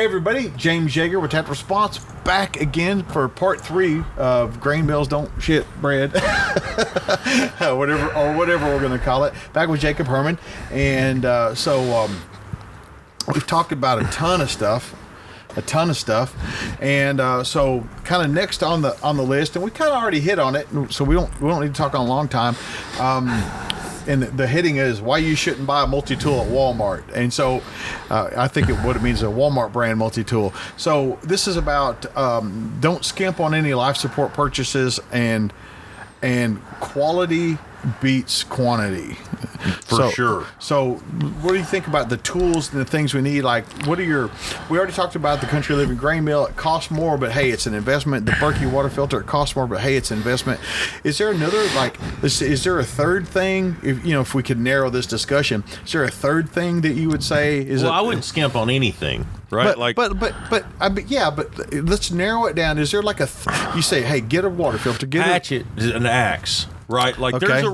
Hey everybody, James Yeager with Tap Response back again for part 3 of Grain Mills Don't Shit Bread, whatever we're going to call it. Back with Jacob Herman, and we've talked about a ton of stuff, and so kind of next on the list, and we kind of already hit on it, so we don't need to talk on a long time. And the heading is why you shouldn't buy a multi-tool at Walmart. And so I think what it means is a Walmart brand multi-tool. So this is about don't skimp on any life support purchases, and quality beats quantity. For sure. So what do you think about the tools and the things we need? Like, we already talked about the Country Living grain mill. It costs more, but hey, it's an investment. The Berkey water filter, it costs more, but hey, it's an investment. Is there another, is there a third thing? If we could narrow this discussion, is there a third thing that you would say is? Well, I wouldn't skimp on anything, right? But let's narrow it down. Is there like you say, hey, get a water filter, get hatchet, an axe, right? Like Okay. there's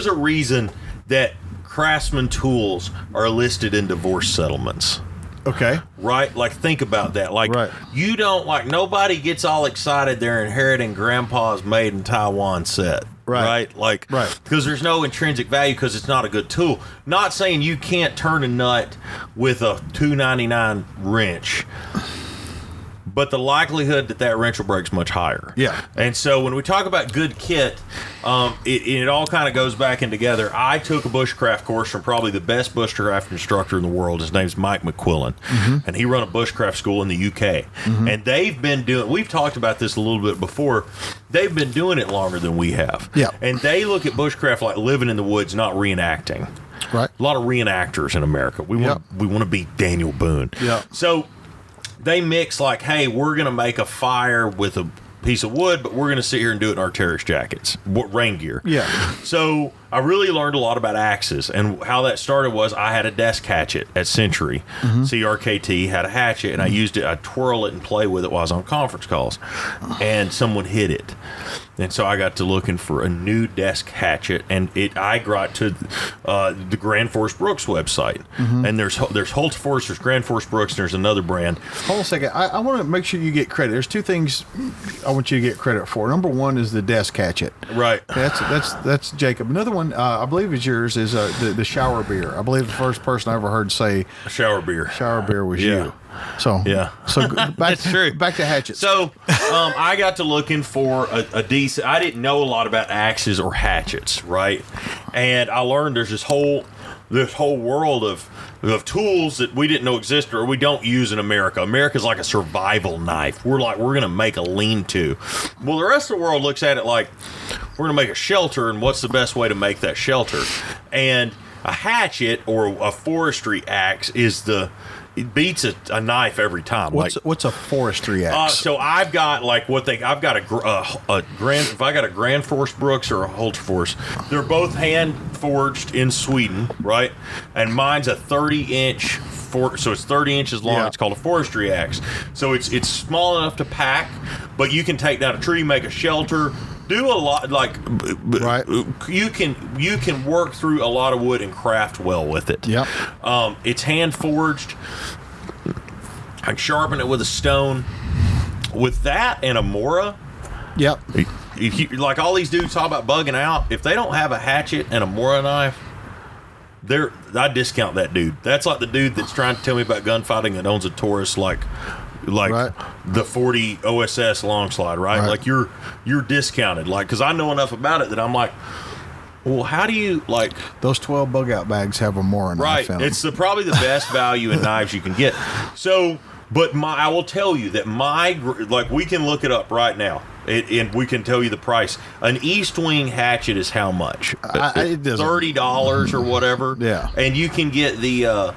a reason that Craftsman tools are listed in divorce settlements. Okay. Right? Like, think about that. Like, Right. you don't, nobody gets all excited they're inheriting grandpa's made in Taiwan set. Right. Right? Right. Because there's no intrinsic value because it's not a good tool. Not saying you can't turn a nut with a $2.99 wrench, but the likelihood that wrench will break is much higher. Yeah. And so when we talk about good kit, it all kind of goes back in together. I took a bushcraft course from probably the best bushcraft instructor in the world. His name's Mike McQuillan, and he run a bushcraft school in the UK. And they've been we've talked about this a little bit before, they've been doing it longer than we have. Yeah. And they look at bushcraft like living in the woods, not reenacting. Right. A lot of reenactors in America. We want to be Daniel Boone. Yeah. So they mix like, hey, we're going to make a fire with a piece of wood, but we're going to sit here and do it in our terrace jackets, rain gear. Yeah. So I really learned a lot about axes, and how that started was I had a desk hatchet at Century. CRKT had a hatchet, and I used it. I'd twirl it and play with it while I was on conference calls, and someone hit it. And so I got to looking for a new desk hatchet, and I got to the Grand Force Brooks website. And there's Holt Force, there's Grand Force Brooks, and there's another brand. Hold on a second. I want to make sure you get credit. There's two things I want you to get credit for. Number one is the desk hatchet. Right. That's Jacob. Another one, I believe is yours, is the shower beer. I believe the first person I ever heard say Shower beer. shower beer was Yeah. you. So back That's true. Back to hatchets. So I got to looking for a decent. I didn't know a lot about axes or hatchets, right? And I learned there's this whole world of tools that we didn't know existed or we don't use in America. America's like a survival knife. We're going to make a lean-to. Well, the rest of the world looks at it like we're going to make a shelter, and what's the best way to make that shelter? And a hatchet or a forestry axe it beats a knife every time. What's a forestry axe? So I've got I've got if I got a Grand Force Brooks or a Holt Force, they're both hand forged in Sweden, right? And mine's a 30-inch so it's 30 inches long. Yeah. It's called a forestry axe. So it's small enough to pack, but you can take down a tree, make a shelter, do a lot. Right. You can work through a lot of wood and craft well with it. Yep. It's hand forged. I can sharpen it with a stone. With that and a Mora, Yep. if you, like all these dudes talk about bugging out, if they don't have a hatchet and a Mora knife, I discount that dude. That's like the dude that's trying to tell me about gunfighting that owns a Taurus like Right. the 40 OSS long slide, right? Like you're discounted, because I know enough about it that I'm like, well, how do you Those 12 bug out bags have a more right? It's probably the best value in knives you can get. So, but I will tell you that we can look it up right now. And we can tell you the price. An East Wing hatchet is how much? It doesn't- $30 or whatever. Yeah. And you can get the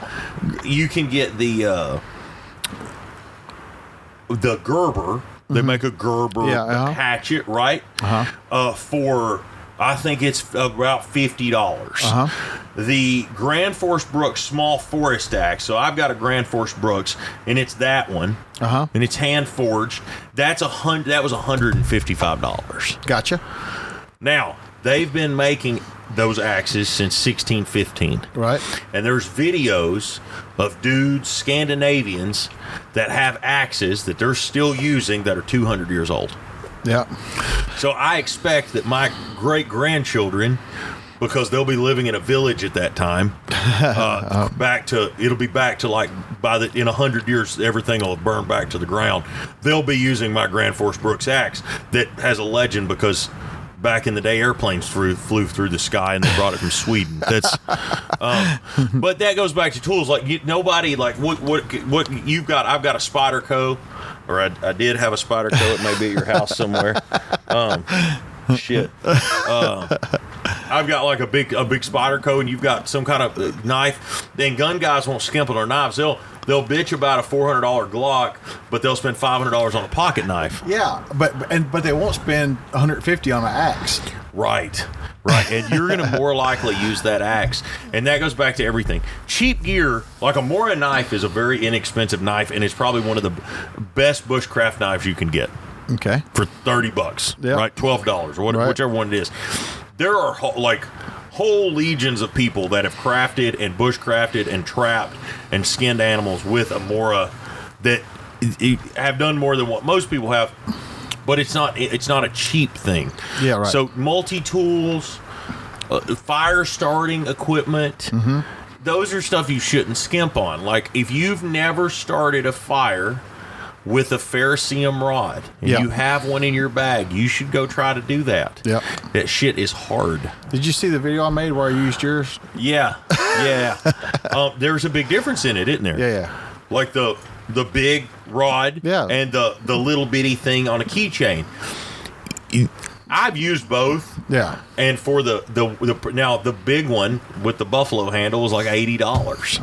Gerber. They make a Gerber hatchet, right? For I think it's about $50. The Grand Force Brooks small forest axe. So I've got a Grand Force Brooks, and it's that one, and it's hand forged. That was $155. Gotcha. Now they've been making those axes since 1615. Right. And there's videos of dudes, Scandinavians, that have axes that they're still using that are 200 years old. Yeah. So I expect that my great-grandchildren, because they'll be living in a village at that time, it'll be back to like in 100 years, everything will have burned back to the ground. They'll be using my Grand Force Brooks axe that has a legend because back in the day, airplanes flew through the sky and they brought it from Sweden. That's, but that goes back to tools. Like nobody like what you've got. I've got a Spyderco, or I did have a Spyderco. It may be at your house somewhere. Shit. I've got like a big Spyderco, and you've got some kind of knife. Then gun guys won't skimp on their knives. They'll bitch about a $400 Glock, but they'll spend $500 on a pocket knife. Yeah, but they won't spend $150 on an axe. Right. And you're going to more likely use that axe. And that goes back to everything. Cheap gear, like a Mora knife is a very inexpensive knife, and it's probably one of the best bushcraft knives you can get. Okay. For $30, Yep. right? $12, or whatever, whichever one it is. There are whole legions of people that have crafted and bushcrafted and trapped and skinned animals with a Mora that have done more than what most people have. But it's not a cheap thing. Yeah, right. So multi-tools, fire starting equipment, those are stuff you shouldn't skimp on. Like if you've never started a fire with a ferrocerium rod and you have one in your bag, you should go try to do that. Yep. That shit is hard. Did you see the video I made where I used yours? Yeah. There's a big difference in it, isn't there? Yeah. Like the big rod and the little bitty thing on a keychain. I've used both. Yeah. And for the big one with the buffalo handle was like $80.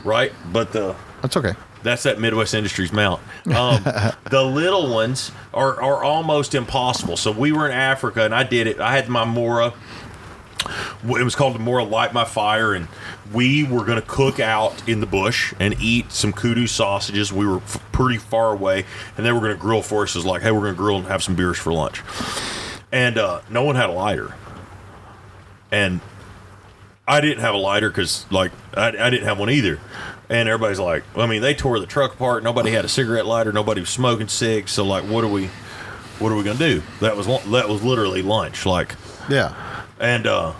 Right. But that's okay. That's that Midwest Industries mount. The little ones are almost impossible. So we were in Africa, and I did it. I had my Mora. It was called the Mora Light My Fire, and we were going to cook out in the bush and eat some kudu sausages. We were pretty far away, and they were going to grill for us. It was like, hey, we're going to grill and have some beers for lunch. And no one had a lighter. And I didn't have a lighter because, like, I didn't have one either. And everybody's like, I mean, they tore the truck apart. Nobody had a cigarette lighter. Nobody was smoking cigs. So, like, what are we going to do? That was literally lunch. Like, yeah. And I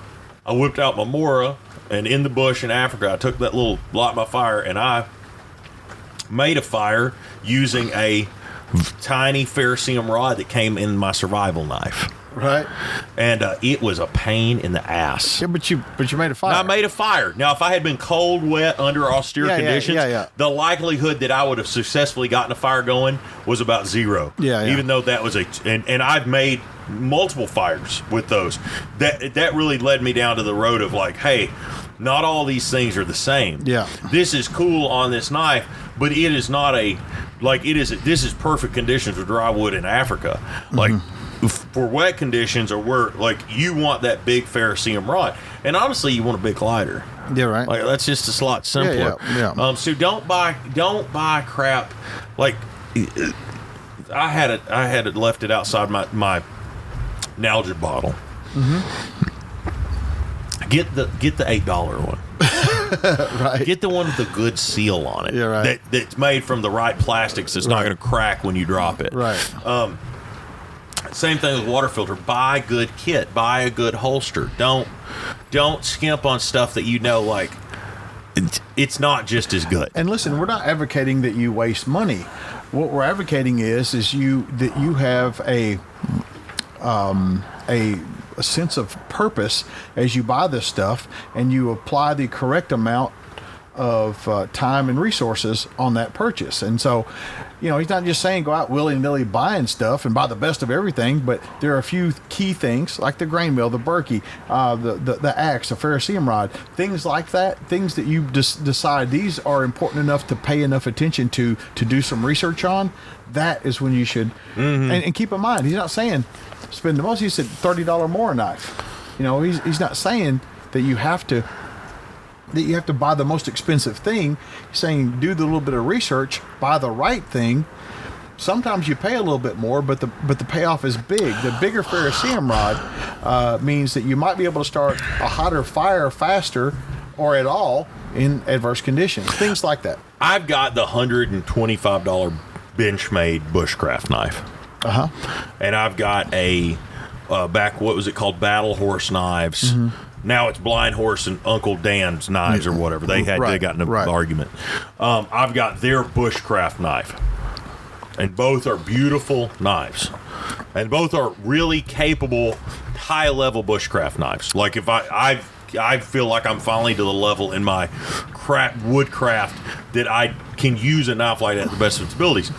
whipped out my Mora, and in the bush in Africa, I took that little Light My Fire, and I made a fire using a tiny ferrocerium rod that came in my survival knife. Right. And it was a pain in the ass. Yeah, but you made a fire. I made a fire. Now, if I had been cold, wet, under austere conditions, the likelihood that I would have successfully gotten a fire going was about zero. Yeah. Even though that was and I've made multiple fires with those. That really led me down to the road of like, hey, not all these things are the same. Yeah. This is cool on this knife, but it is not this is perfect conditions for dry wood in Africa. Like, for wet conditions or where like you want that big ferrocerium rod, and honestly you want a big lighter. Yeah, right. Like that's just a lot simpler. Yeah. So don't buy crap. Like I had it left it outside my Nalgene bottle. Get the $8 one. Right. Get the one with the good seal on it. Yeah, right. That's made from the right plastics. That's not going to crack when you drop it. Right. Same thing with water filter. Buy a good kit. Buy a good holster. Don't skimp on stuff that you know like it's not just as good. And listen, we're not advocating that you waste money. What we're advocating is that you have a sense of purpose as you buy this stuff, and you apply the correct amount of time and resources on that purchase. And so, he's not just saying go out willy-nilly buying stuff and buy the best of everything, but there are a few key things like the grain mill, the Berkey, the axe, the ferrocerium rod, things like that, things that you decide these are important enough to pay enough attention to do some research on. That is when you should, and keep in mind, he's not saying spend the most. He said $30 more knife. He's not saying that you have to buy the most expensive thing. He's saying do the little bit of research, buy the right thing, sometimes you pay a little bit more, but the payoff is big. The bigger ferrocerium rod means that you might be able to start a hotter fire faster or at all in adverse conditions, things like that. I've got the $125 Benchmade bushcraft knife. And I've got a what was it called, Battle Horse knives. Now it's Blind Horse and Uncle Dan's knives or whatever. They got in an argument. I've got their bushcraft knife, and both are beautiful knives, and both are really capable, high level bushcraft knives. Like if I feel like I'm finally to the level in my woodcraft that I can use a knife like that to the best of its abilities.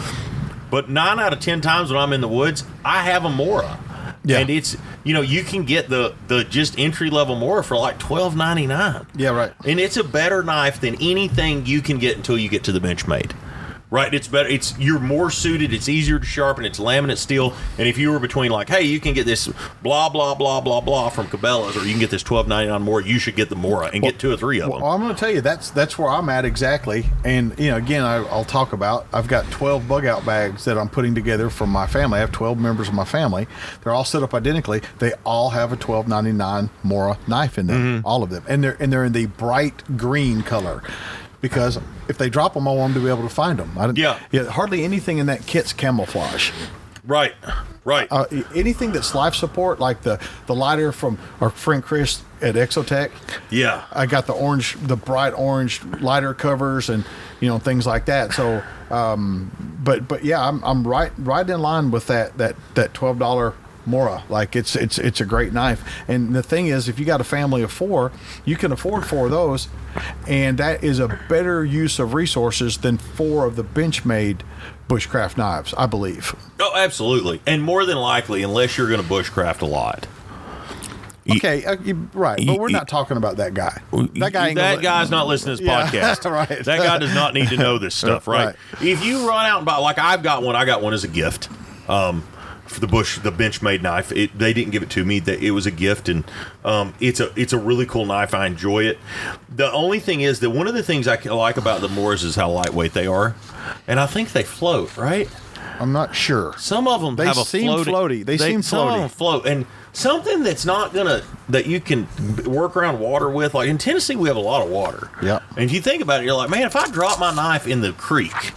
But 9 out of 10 times when I'm in the woods, I have a Mora. Yeah. And it's, you can get the just entry level Mora for like $12.99. Yeah, right. And it's a better knife than anything you can get until you get to the Benchmade. Right, it's better. You're more suited. It's easier to sharpen. It's laminate steel. And if you were between like, hey, you can get this blah blah blah blah blah from Cabela's, or you can get this $12.99 Mora, you should get the Mora and get 2 or 3 of them. Well, I'm going to tell you that's where I'm at exactly. And again, I'll talk about. I've got 12 bug out bags that I'm putting together for my family. I have 12 members of my family. They're all set up identically. They all have a $12.99 Mora knife in them, all of them, and they're in the bright green color. Because if they drop them, I want them to be able to find them. Hardly anything in that kit's camouflage. Right. Anything that's life support, like the lighter from our friend Chris at Exotech. Yeah. I got the bright orange lighter covers and things like that. So, but yeah, I'm right in line with that $12 Mora. Like it's a great knife. And the thing is, if you got a family of 4, you can afford 4 of those, and that is a better use of resources than 4 of the Benchmade bushcraft knives, I believe. Oh, absolutely. And more than likely, unless you're going to bushcraft a lot. Okay, right, but we're not talking about that guy. That guy's not listening to this podcast. Right. That guy does not need to know this stuff, right? If you run out and buy, like I got one as a gift. For the Benchmade knife, they didn't give it to me. It was a gift, and it's a really cool knife. I enjoy it. The only thing is that one of the things I like about the Moras is how lightweight they are, and I think they float. Right? I'm not sure. Some of them have a floaty. They seem some floaty. Of them float, and something that's not that you can work around water with. Like in Tennessee, we have a lot of water. Yeah. And if you think about it, you're like, man, if I drop my knife in the creek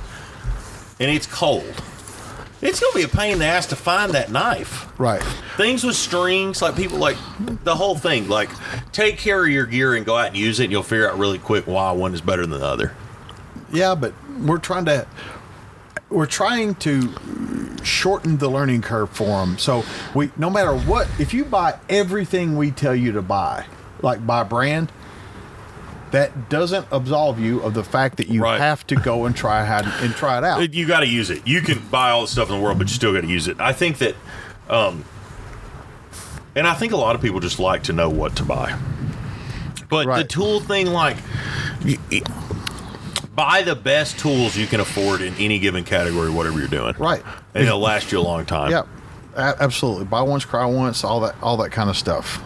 and it's cold, it's going to be a pain in the ass to find that knife. Right. Things with strings, like people like the whole thing, like take care of your gear and go out and use it, and you'll figure out really quick why one is better than the other. Yeah, but we're trying to shorten the learning curve for them. So no matter what, if you buy everything we tell you to buy, like by brand, that doesn't absolve you of the fact that you have to go and try it out. You got to use it. You can buy all the stuff in the world, but you still got to use it. I think that, and I think a lot of people just like to know what to buy. But the tool thing, like, buy the best tools you can afford in any given category, whatever you're doing. Right. And it'll last you a long time. Yeah, absolutely. Buy once, cry once, all that kind of stuff.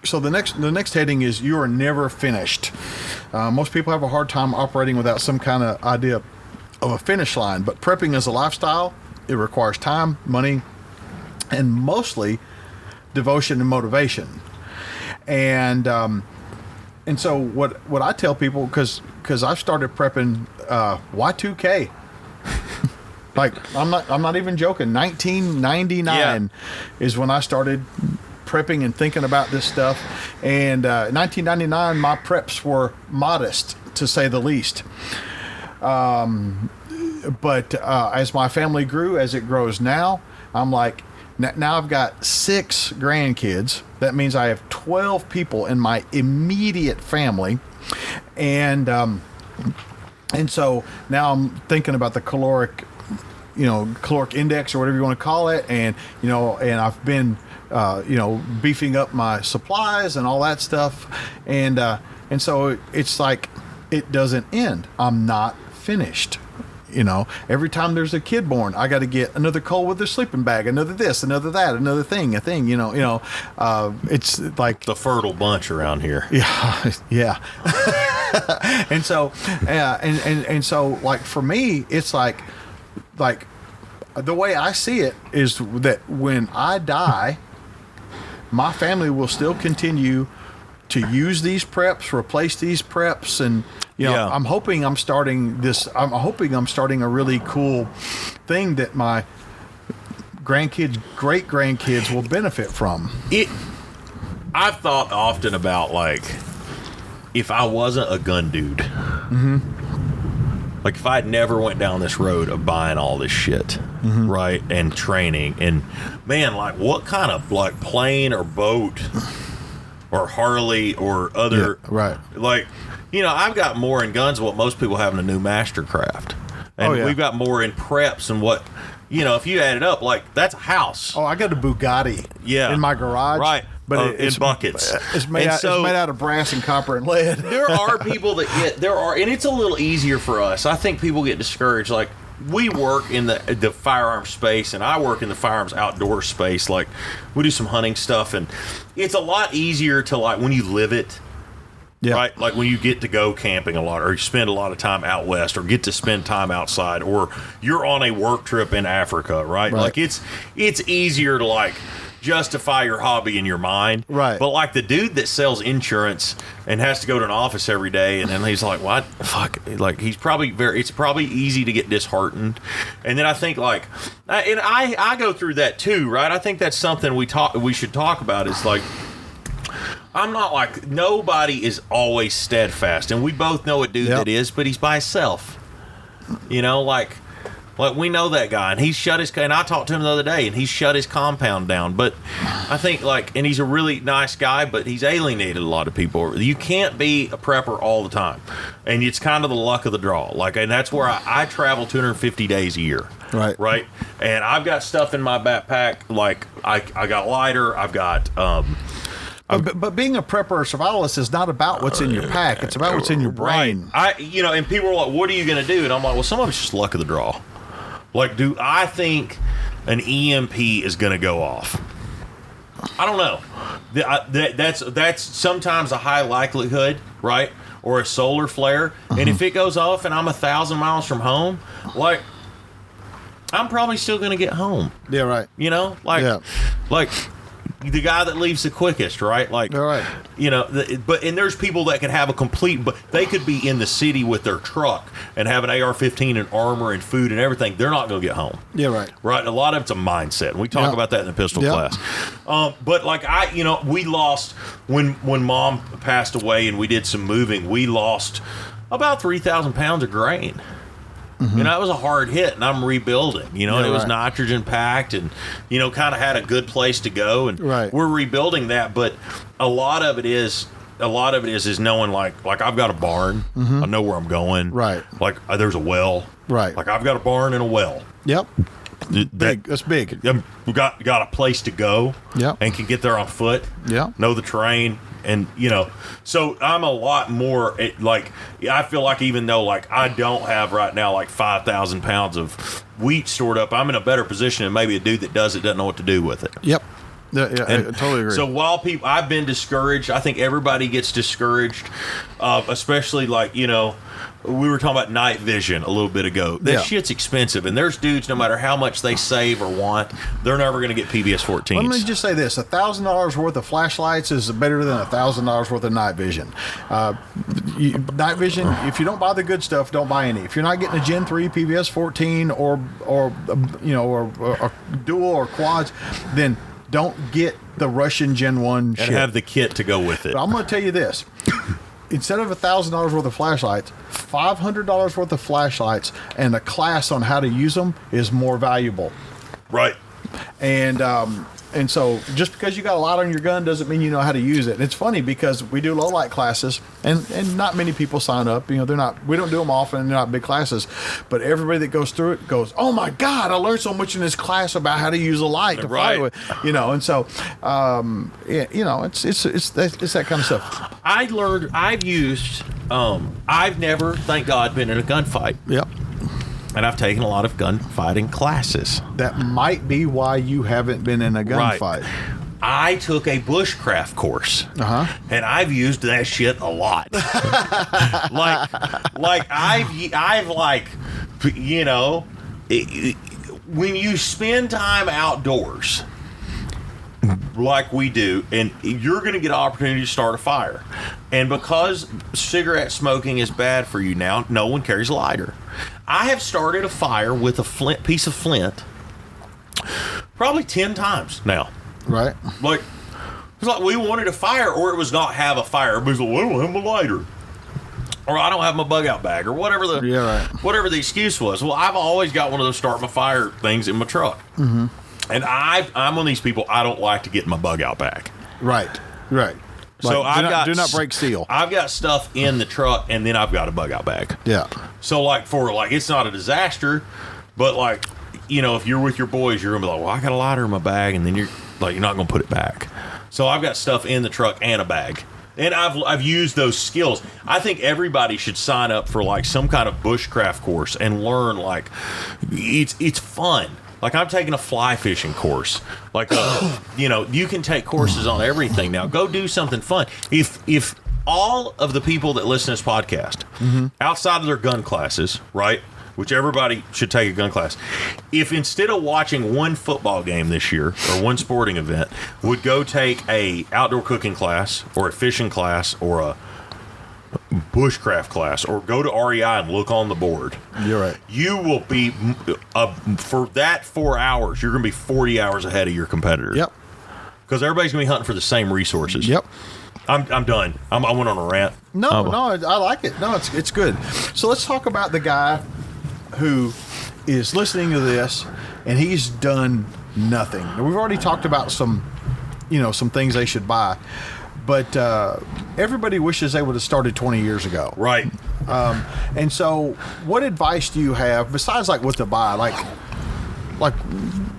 So the next heading is you are never finished. Most people have a hard time operating without some kind of idea of a finish line, but prepping is a lifestyle. It requires time, money, and mostly devotion and motivation. And so what I tell people, because I've started prepping Y2K. Like I'm not even joking. 1999 is when I started prepping and thinking about this stuff, and 1999 my preps were modest, to say the least, but as my family grew, as it grows now, I'm like, now I've got 6 grandkids. That means I have 12 people in my immediate family, and so now I'm thinking about the caloric index, or whatever you want to call it, and I've been beefing up my supplies and all that stuff. And so it's like, it doesn't end. I'm not finished. Every time there's a kid born, I got to get another coal with a sleeping bag, another this, another that, another thing, it's like the fertile bunch around here. Yeah. And so, and so, like for me, it's like the way I see it is that when I die, my family will still continue to use these preps, replace these preps, and Yeah. I'm hoping I'm starting a really cool thing that my grandkids, great grandkids will benefit from. I've thought often about, like, if I wasn't a gun dude, like if I'd never went down this road of buying all this shit, right, and training, and man, like what kind of like plane or boat or Harley or other, right. like, I've got more in guns than what most people have in a new Mastercraft, and we've got more in preps and what. If you add it up, like that's a house. Oh, I got a Bugatti in my garage. Right. But in buckets. It's made out of brass and copper and lead. There are people that and it's a little easier for us. I think people get discouraged. Like, we work in the firearms space, and I work in the firearms outdoor space. Like, we do some hunting stuff, and it's a lot easier to, like, when you live it. Yeah. Right? Like when you get to go camping a lot, or you spend a lot of time out west, or get to spend time outside, or you're on a work trip in Africa, right? Like it's easier to like justify your hobby in your mind. Right. But like the dude that sells insurance and has to go to an office every day, and then he's like, what? Fuck. Like it's probably easy to get disheartened. And then I think like, and I go through that too, right? I think that's something we should talk about is like, I'm not like, nobody is always steadfast, and we both know a dude that is, but he's by himself. Like we know that guy, and and I talked to him the other day, and he shut his compound down. But I think and he's a really nice guy, but he's alienated a lot of people. You can't be a prepper all the time, and it's kind of the luck of the draw. Like, and that's where I travel 250 days a year. Right. And I've got stuff in my backpack. Like I got a lighter. I've got. But being a prepper or survivalist is not about what's in your pack. It's about what's in your brain. Right. And people are like, what are you going to do? And I'm like, well, some of it's just luck of the draw. Like, do I think an EMP is going to go off? I don't know. That's sometimes a high likelihood, right? Or a solar flare. And if it goes off and I'm 1,000 miles from home, like, I'm probably still going to get home. Yeah, right. Like the guy that leaves the quickest, right? Like, all right. And there's people that could have but they could be in the city with their truck and have an AR-15 and armor and food and everything. They're not going to get home. Yeah, right. Right. A lot of it's a mindset. And we talk about that in the pistol class. But like we lost when Mom passed away and we did some moving. We lost about 3,000 pounds of grain. It was a hard hit, and I'm rebuilding, and it was nitrogen packed and, kind of had a good place to go. And we're rebuilding that. But a lot of it is knowing like I've got a barn. I know where I'm going. Right. Like there's a well. Right. Like I've got a barn and a well. Yep. That's big. We got a place to go. Yeah. And can get there on foot. Yeah. Know the terrain. And, so I'm a lot more, I feel like even though, like, I don't have right now, like, 5,000 pounds of wheat stored up, I'm in a better position than maybe a dude that doesn't know what to do with it. Yep. Yeah, I totally agree. So while I've been discouraged, I think everybody gets discouraged, especially, like, we were talking about night vision a little bit ago. That shit's expensive, and there's dudes, no matter how much they save or want, they're never going to get PBS-14s. Let me just say this: $1,000 worth of flashlights is better than $1,000 worth of night vision. Night vision. If you don't buy the good stuff, don't buy any. If you're not getting a Gen 3 PBS-14 or dual or quads, then don't get the Russian Gen 1 shit. And have the kit to go with it. But I'm going to tell you this. Instead of $1,000 worth of flashlights, $500 worth of flashlights and a class on how to use them is more valuable. Right. And so just because you got a lot on your gun doesn't mean you know how to use it. And it's funny because we do low light classes and not many people sign up. We don't do them often. They're not big classes, but everybody that goes through it goes, "Oh my God, I learned so much in this class about how to use a light to fly with." And so it's that kind of stuff. I've never, thank God, been in a gunfight. Yep. And I've taken a lot of gunfighting classes. That might be why you haven't been in a gunfight. I took a bushcraft course, and I've used that shit a lot. like I've like, you know, when you spend time outdoors, like we do, and you're going to get an opportunity to start a fire, and because cigarette smoking is bad for you now, no one carries a lighter. I have started a fire with a piece of flint probably 10 times now. Right. Like, it's like we wanted a fire, or it was not have a fire. Everybody's like, well, I don't have my lighter, or I don't have my bug out bag, or whatever whatever the excuse was. Well, I've always got one of those start my fire things in my truck. Mm-hmm. And I'm one of these people, I don't like to get my bug out bag. Right. So do not break seal. I've got stuff in the truck, and then I've got a bug out bag. Yeah. So it's not a disaster, but like, you know, if you're with your boys, you're gonna be like, well, I got a lighter in my bag, and then you're not gonna put it back. So I've got stuff in the truck and a bag. And I've used those skills. I think everybody should sign up for like some kind of bushcraft course and learn. Like, it's fun. Like, I'm taking a fly fishing course. Like, you know, you can take courses on everything now. Go do something fun. If all of the people that listen to this podcast, outside of their gun classes, right, which everybody should take a gun class, if instead of watching one football game this year or one sporting event, would go take a outdoor cooking class or a fishing class or a bushcraft class, or go to REI and look on the board. You're right. You will be for that 4 hours. You're going to be 40 hours ahead of your competitor. Yep. Because everybody's going to be hunting for the same resources. Yep. I'm done. I went on a rant. No, I like it. No, it's good. So let's talk about the guy who is listening to this and he's done nothing. Now, we've already talked about some things they should buy. But everybody wishes they would have started 20 years ago. Right. And so what advice do you have, besides like what to buy, like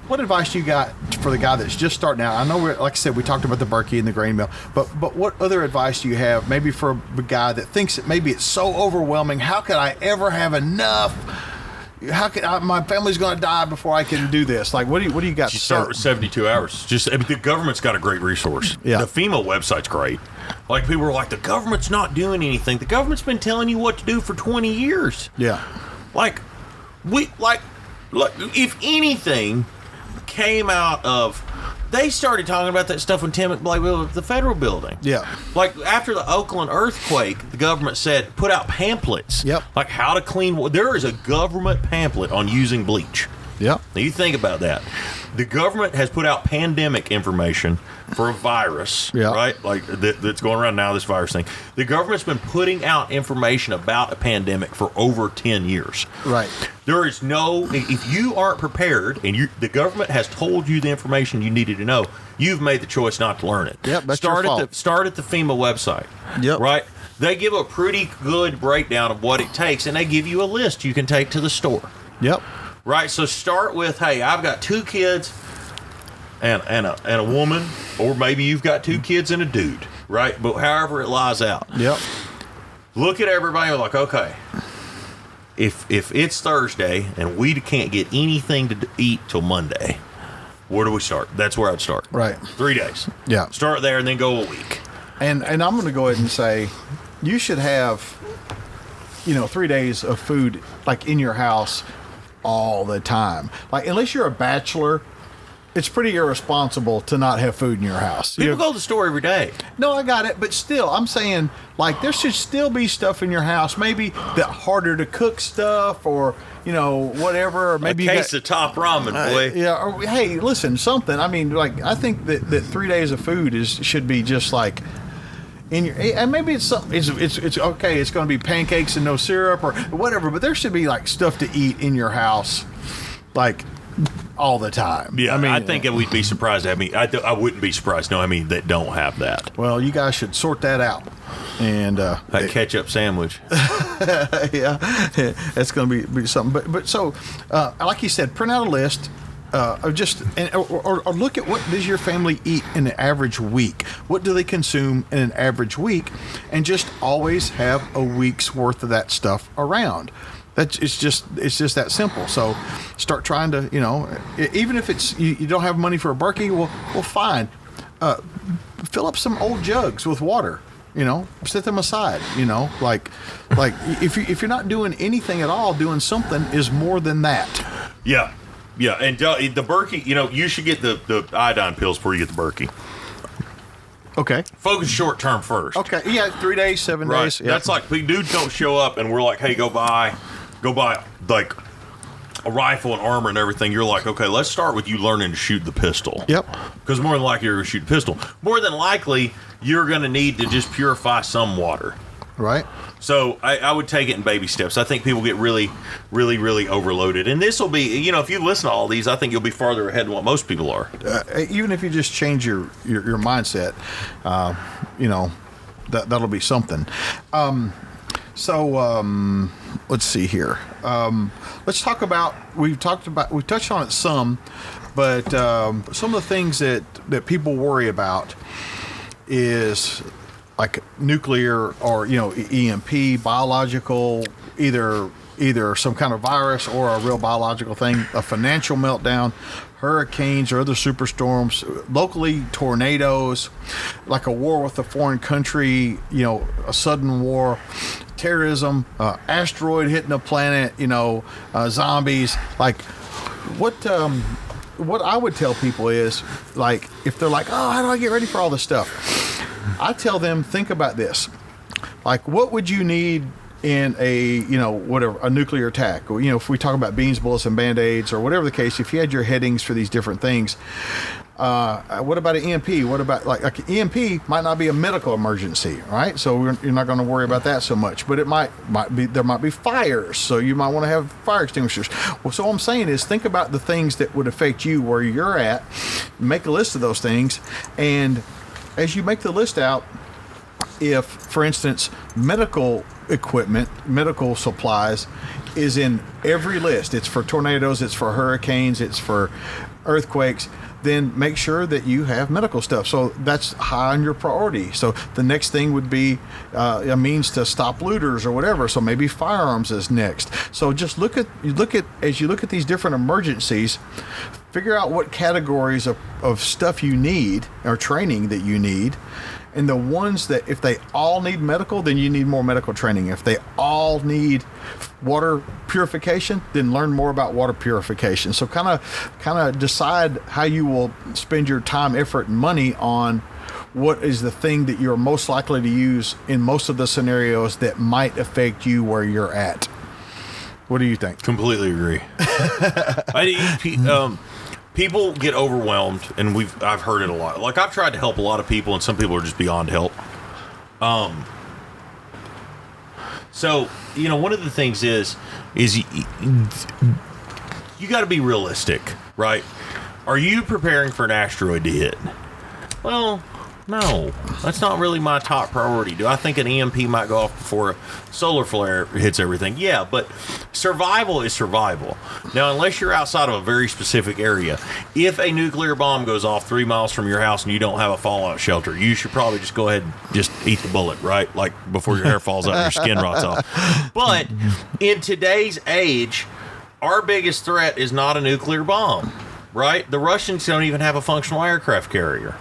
what advice do you got for the guy that's just starting out? I know, like I said, we talked about the Berkey and the grain mill, but what other advice do you have maybe for a guy that thinks that maybe it's so overwhelming? How could I ever have enough? How can my family's going to die before I can do this? Like, what do you got? You start with 72 hours. The government's got a great resource. Yeah. The FEMA website's great. Like, people are like, the government's not doing anything. The government's been telling you what to do for 20 years. Yeah. Like, if anything came out of, they started talking about that stuff when Tim McBlake built the federal building. Yeah. Like, after the Oakland earthquake, the government said, put out pamphlets. Yep. Like, how to clean. There is a government pamphlet on using bleach. Yep. Now, you think about that. The government has put out pandemic information for a virus, right? Like, that's going around now, this virus thing. The government's been putting out information about a pandemic for over 10 years. Right. There is if you aren't prepared and the government has told you the information you needed to know, you've made the choice not to learn it. Yep, that's your fault. Start at the FEMA website. Yep. Right? They give a pretty good breakdown of what it takes, and they give you a list you can take to the store. Yep. Right, so start with, hey, I've got 2 kids and a woman, or maybe you've got 2 kids and a dude, right? But however it lies out. Yep. Look at everybody and like, okay, if it's Thursday and we can't get anything to eat till Monday, where do we start? That's where I'd start. Right. 3 days. Yeah. Start there and then go a week. And I'm going to go ahead and say, you should have, 3 days of food like in your house all the time. Like, unless you're a bachelor, it's pretty irresponsible to not have food in your house. People go to the store every day. No, I got it, but still, I'm saying, like, there should still be stuff in your house, maybe the harder to cook stuff, or whatever. Or maybe a case of top ramen, boy. Yeah. Or, hey, listen, something. I mean, like, I think that 3 days of food should be just like. And maybe it's something. It's okay. It's going to be pancakes and no syrup or whatever. But there should be like stuff to eat in your house, like all the time. Yeah, I think we'd be surprised. I wouldn't be surprised. No, that don't have that. Well, you guys should sort that out. And that ketchup sandwich. Yeah, it's going to be something. But so, like you said, print out a list. Or look at what does your family eat in an average week? What do they consume in an average week? And just always have a week's worth of that stuff around. It's just that simple. So start trying to, even if it's you don't have money for a Berkey, well fine. fill up some old jugs with water. Set them aside. Like if you're not doing anything at all, doing something is more than that. Yeah. Yeah, and the Berkey, you should get the iodine pills before you get the Berkey. Okay. Focus short term first. Okay. Yeah, 3 days, 7 days. Yep. That's like big dudes don't show up and we're like, hey, go buy like a rifle and armor and everything. You're like, okay, let's start with you learning to shoot the pistol. Yep. Because more than likely you're going to shoot a pistol. More than likely you're going to need to just purify some water. Right. So I would take it in baby steps. I think people get really, really, really overloaded. And this will be, if you listen to all these, I think you'll be farther ahead than what most people are. Even if you just change your mindset, that'll be something. Let's see here. Let's talk about, we touched on it some, but some of the things that people worry about is like nuclear or EMP, biological, either some kind of virus or a real biological thing, a financial meltdown, hurricanes or other superstorms, locally tornadoes, like a war with a foreign country, a sudden war, terrorism, asteroid hitting a planet, zombies. Like what I would tell people is, like, if they're like, oh, how do I get ready for all this stuff? I tell them, think about this. Like, what would you need in a, a nuclear attack? Or, if we talk about beans, bullets, and Band-Aids, or whatever the case, if you had your headings for these different things, what about an EMP? What about, like EMP might not be a medical emergency, right? So you're not going to worry about that so much, but it might be, there might be fires, so you might want to have fire extinguishers. Well, so what I'm saying is, think about the things that would affect you where you're at, make a list of those things, and as you make the list out, if, for instance, medical equipment, medical supplies is in every list, it's for tornadoes, it's for hurricanes, it's for earthquakes, then make sure that you have medical stuff. So that's high on your priority. So the next thing would be a means to stop looters or whatever. So maybe firearms is next. So just look at as you look at these different emergencies, figure out what categories of stuff you need or training that you need. And the ones that, if they all need medical, then you need more medical training. If they all need water purification, then learn more about water purification. So kind of decide how you will spend your time, effort, and money on what is the thing that you're most likely to use in most of the scenarios that might affect you where you're at. What do you think? Completely agree. People get overwhelmed, and I've heard it a lot. Like, I've tried to help a lot of people, and some people are just beyond help. So, one of the things is you got to be realistic, right? Are you preparing for an asteroid to hit? Well, no, that's not really my top priority. Do I think an EMP might go off before a solar flare hits everything? Yeah, but survival is survival. Now, unless you're outside of a very specific area, if a nuclear bomb goes off 3 miles from your house and you don't have a fallout shelter, you should probably just go ahead and just eat the bullet, right? Like, before your hair falls out and your skin rots off. But in today's age, our biggest threat is not a nuclear bomb, right? The Russians don't even have a functional aircraft carrier.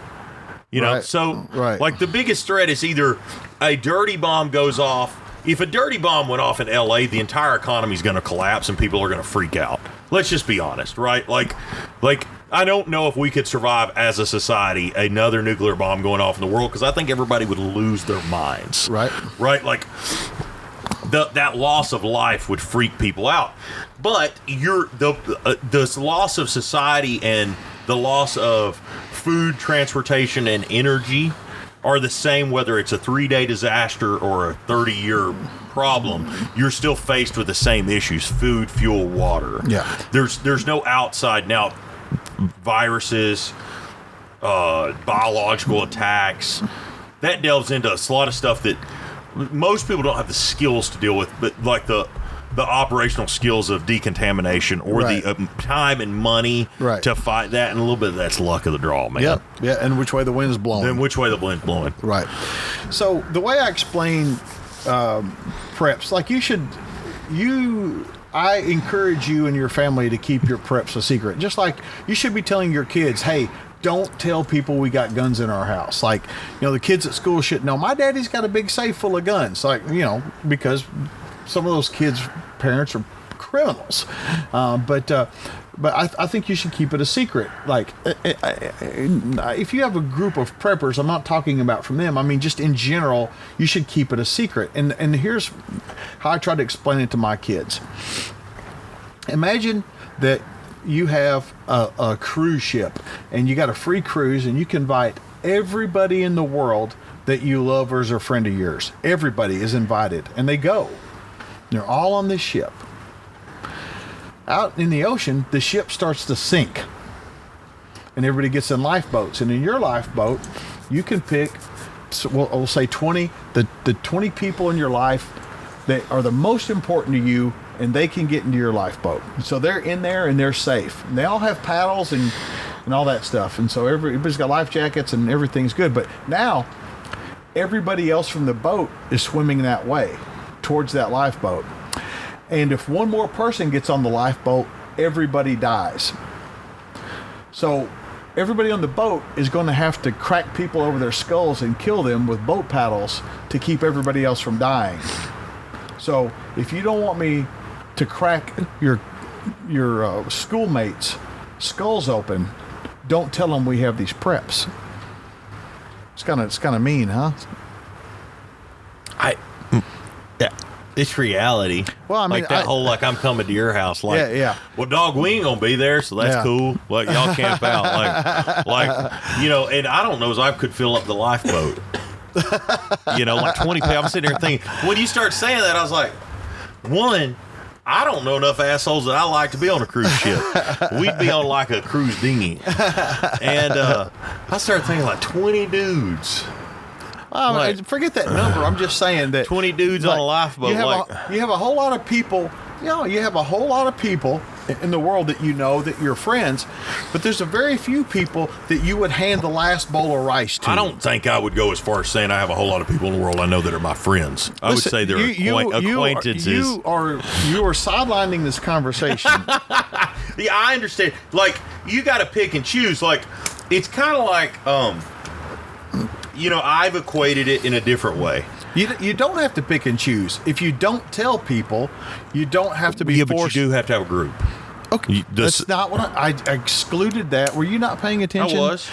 Right. So, right. Like, the biggest threat is either a dirty bomb goes off. If a dirty bomb went off in LA, the entire economy is going to collapse and people are going to freak out. Let's just be honest, right? Like, I don't know if we could survive as a society another nuclear bomb going off in the world, because I think everybody would lose their minds. Right. Right? Like, that loss of life would freak people out. But the loss of society and the loss of food, transportation, and energy are the same whether it's a 3-day disaster or a 30-year problem. You're still faced with the same issues: food, fuel, water. Yeah. There's no outside. Now, viruses, biological attacks, that delves into a lot of stuff that most people don't have the skills to deal with, but like the operational skills of decontamination or right. the time and money right. to fight that, and a little bit of that's luck of the draw, man. Yeah, and which way the wind's blowing. And which way the wind's blowing. Right. So the way I explain preps, like I encourage you and your family to keep your preps a secret. Just like you should be telling your kids, hey, don't tell people we got guns in our house. Like, the kids at school should know my daddy's got a big safe full of guns. Like, because some of those kids' parents are criminals. But I think you should keep it a secret. Like, if you have a group of preppers, I'm not talking about from them. I mean, just in general, you should keep it a secret. And here's how I try to explain it to my kids. Imagine that you have a cruise ship and you got a free cruise and you can invite everybody in the world that you love or is a friend of yours. Everybody is invited and they go. They're all on this ship. Out in the ocean, the ship starts to sink and everybody gets in lifeboats. And in your lifeboat, you can pick, we'll say 20, the 20 people in your life that are the most important to you, and they can get into your lifeboat. So they're in there and they're safe. And they all have paddles and all that stuff. And so everybody's got life jackets and everything's good. But now everybody else from the boat is swimming that way towards that lifeboat. And if one more person gets on the lifeboat, everybody dies. So everybody on the boat is going to have to crack people over their skulls and kill them with boat paddles to keep everybody else from dying. So if you don't want me to crack your schoolmates' skulls open, don't tell them we have these preps. It's kind of mean, huh? It's reality. Well, I mean, like that whole I'm coming to your house. Like, yeah. Well, dog, we ain't gonna be there, so that's cool. Like, y'all camp out. Like, and I don't know as I could fill up the lifeboat. Like 20 people. I'm sitting there thinking, when you start saying that, I was like, one, I don't know enough assholes that I like to be on a cruise ship. We'd be on like a cruise dinghy. And I started thinking like 20 dudes. Forget that number. I'm just saying that 20 dudes on a lifeboat. You have a whole lot of people. You have a whole lot of people in the world that that you're friends, but there's a very few people that you would hand the last bowl of rice to. I don't think I would go as far as saying I have a whole lot of people in the world I know that are my friends. I would say they're acquaintances. You are sidelining this conversation. Yeah, I understand. Like, you got to pick and choose. Like, it's kind of like, I've equated it in a different way. You don't have to pick and choose. If you don't tell people, you don't have to be forced. But you do have to have a group. Okay, that's not what I excluded that. Were you not paying attention? I was.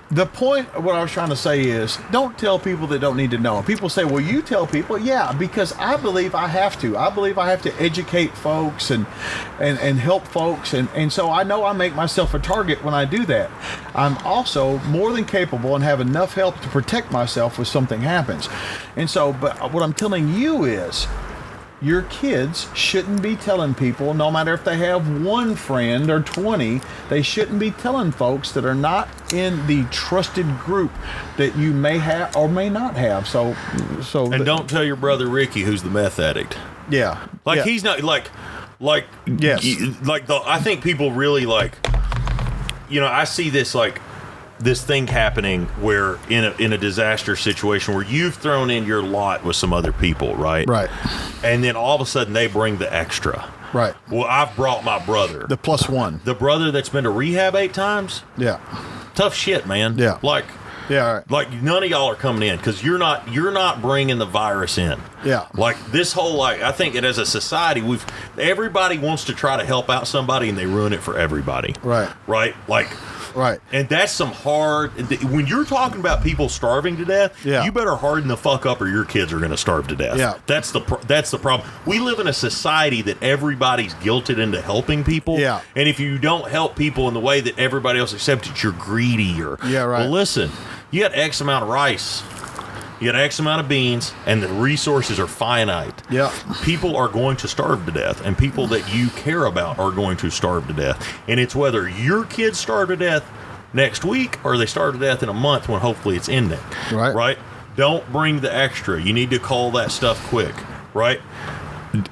The point of what I was trying to say is, don't tell people that don't need to know. People say, well, you tell people. Yeah, because I believe I have to. I believe I have to educate folks and help folks. And so I know I make myself a target when I do that. I'm also more than capable and have enough help to protect myself if something happens. And so, but what I'm telling you is, your kids shouldn't be telling people, no matter if they have one friend or 20, they shouldn't be telling folks that are not in the trusted group that you may have or may not have. And don't tell your brother Ricky, who's the meth addict. Yeah. He's not yes. I think people really I see this thing happening where in a disaster situation where you've thrown in your lot with some other people, right? Right. And then all of a sudden they bring the extra. Right. Well, I've brought my brother. The plus one. The brother that's been to rehab 8 times? Yeah. Tough shit, man. Yeah. Yeah, all right. Like none of y'all are coming in because you're not bringing the virus in. Yeah. Like this whole I think that as a society everybody wants to try to help out somebody and they ruin it for everybody. Right. Right. Right. And that's some hard. When you're talking about people starving to death, you better harden the fuck up or your kids are going to starve to death. Yeah. That's the problem. We live in a society that everybody's guilted into helping people. Yeah. And if you don't help people in the way that everybody else accepts it, you're greedy or yeah, right. Well, listen, you got X amount of rice. You got X amount of beans, and the resources are finite. Yeah. People are going to starve to death, and people that you care about are going to starve to death. And it's whether your kids starve to death next week or they starve to death in a month when hopefully it's ending. Right. Right? Don't bring the extra. You need to call that stuff quick. Right?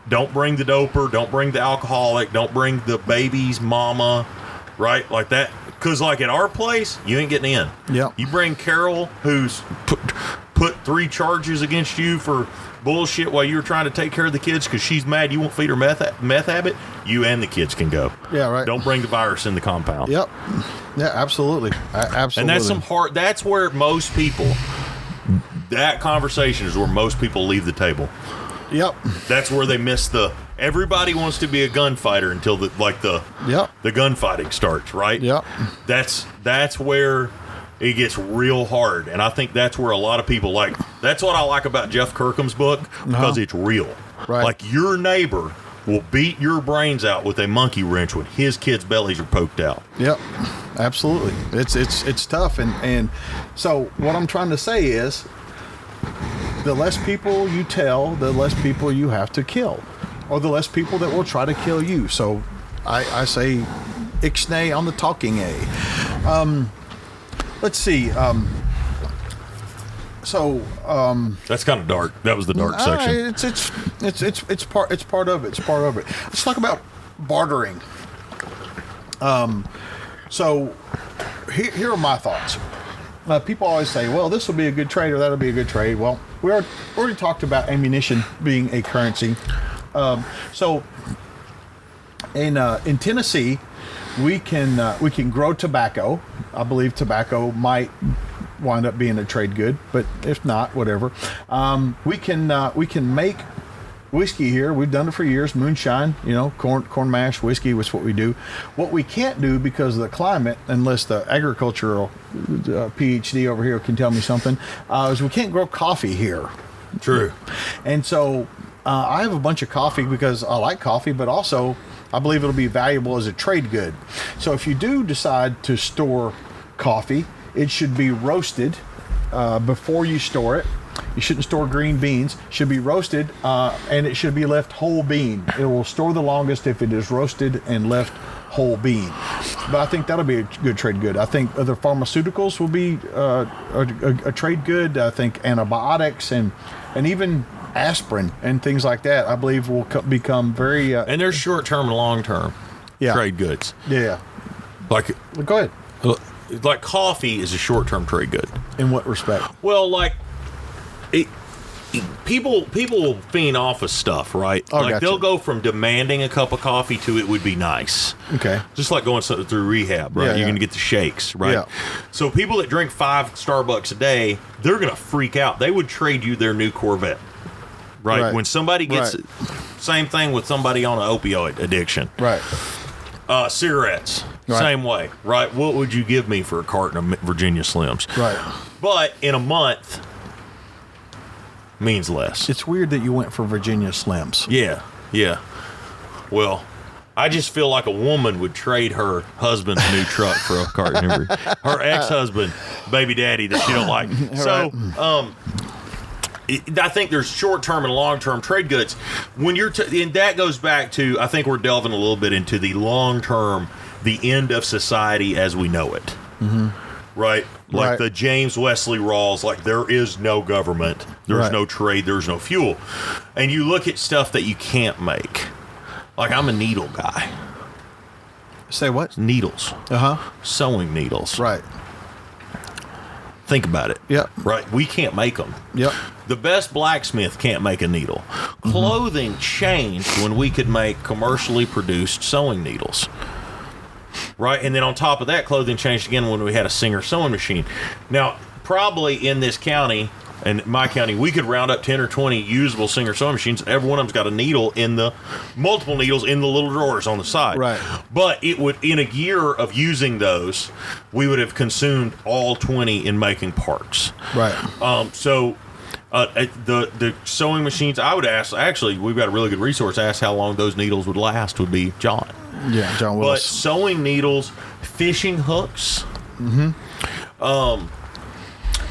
Don't bring the doper. Don't bring the alcoholic. Don't bring the baby's mama. Right? Like that. Because, at our place, you ain't getting in. Yeah. You bring Carol, who's put 3 charges against you for bullshit while you're trying to take care of the kids because she's mad you won't feed her meth habit, you and the kids can go. Yeah, right. Don't bring the virus in the compound. Yep. Yeah, absolutely. Absolutely. And that's where most people, that conversation is where most people leave the table. Yep. That's where they miss everybody wants to be a gunfighter until Yep. the gunfighting starts, right? Yep. That's where it gets real hard. And I think that's where a lot of people that's what I like about Jeff Kirkham's book, because it's real. Right. Like, your neighbor will beat your brains out with a monkey wrench when his kids' bellies are poked out. Yep. Absolutely. It's tough. And so what I'm trying to say is, the less people you tell, the less people you have to kill, or the less people that will try to kill you. So I say ixnay on the talking A. Let's see. That's kind of dark. That was the dark section. It's part of it. Let's talk about bartering. So here are my thoughts. People always say, well, this will be a good trade or that'll be a good trade. Well, we already talked about ammunition being a currency. So in Tennessee, we can grow tobacco. I believe tobacco might wind up being a trade good, but if not, whatever. We can make whiskey here. We've done it for years. Moonshine, corn mash whiskey was what we do. What we can't do because of the climate, unless the agricultural PhD over here can tell me something, is we can't grow coffee here. True. And so I have a bunch of coffee because I like coffee, but also I believe it'll be valuable as a trade good. So if you do decide to store coffee, it should be roasted before you store it. You shouldn't store green beans. It should be roasted, and it should be left whole bean. It will store the longest if it is roasted and left whole bean. But I think that'll be a good trade good. I think other pharmaceuticals will be a trade good. I think antibiotics and even aspirin and things like that, I believe, will become very... and there's short-term and long-term trade goods. Yeah. Like, go ahead. Like, coffee is a short-term trade good. In what respect? Well, like, people fiend off of stuff, right? Oh, like, gotcha. they'll go from demanding a cup of coffee to it would be nice. Okay. Just like going through rehab, right? Yeah, You're yeah. going to get the shakes, right? Yeah. So people that drink 5 Starbucks a day, they're going to freak out. They would trade you their new Corvette, right? When somebody gets... Right. Same thing with somebody on an opioid addiction. Right. Cigarettes, Right. same way, right? What would you give me for a carton of Virginia Slims? Right. But in a month, means less. It's weird that you went for Virginia Slims. Yeah. Well, I just feel like a woman would trade her husband's new truck for a carton of her ex-husband, baby daddy that she don't like. So, I think there's short-term and long-term trade goods. When you're, and that goes back to, I think we're delving a little bit into the long-term, the end of society as we know it. Mm-hmm. Right? Like Right. the James Wesley Rawls, like there is no government, there's Right. no trade, there's no fuel. And you look at stuff that you can't make. Like, I'm a needle guy. Say what? Needles. Sewing needles. Right. Think about it. Yep. Right? We can't make them. Yep. The best blacksmith can't make a needle. Clothing changed when we could make commercially produced sewing needles. Right? And then on top of that, clothing changed again when we had a Singer sewing machine. Now, probably in this county, and my county, we could round up 10 or 20 usable Singer sewing machines. Every one of them's got a needle multiple needles in the little drawers on the side. Right. But it would, in a year of using those, we would have consumed all 20 in making parts. Right. The sewing machines, I would ask, actually, we've got a really good resource, ask how long those needles would last, would be John. Yeah, John But Willis. sewing needles, fishing hooks,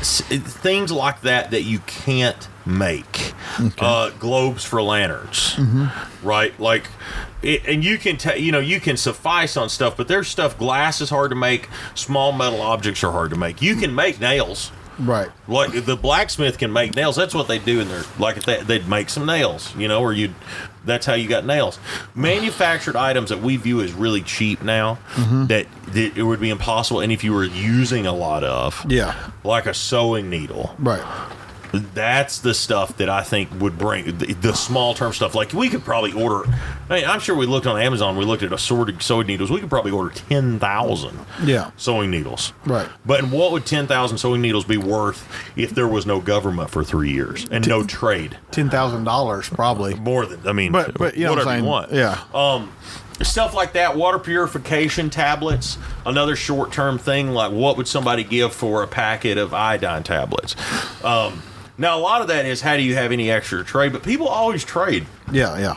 things like that you can't make. Globes for lanterns, right? Like, and you can you can suffice on stuff, but there's stuff. Glass is hard to make. Small metal objects are hard to make. You can make nails. Right. Like the blacksmith can make nails. That's what they do in their, like, they'd make some nails, or that's how you got nails. Manufactured items that we view as really cheap now, that it would be impossible. And if you were using a lot of, Yeah. like a sewing needle, Right. That's the stuff that I think would bring the small term stuff. Like we could probably order. I'm sure we looked on Amazon. We looked at assorted sewing needles. We could probably order 10,000 sewing needles. Right. But what would 10,000 sewing needles be worth if there was no government for 3 years and no trade? $10,000 probably. More than But you know whatever what I'm saying? you want. Yeah. Stuff like that, water purification tablets, another short-term thing. Like, what would somebody give for a packet of iodine tablets? Now, a lot of that is how do you have any extra trade? But people always trade. Yeah.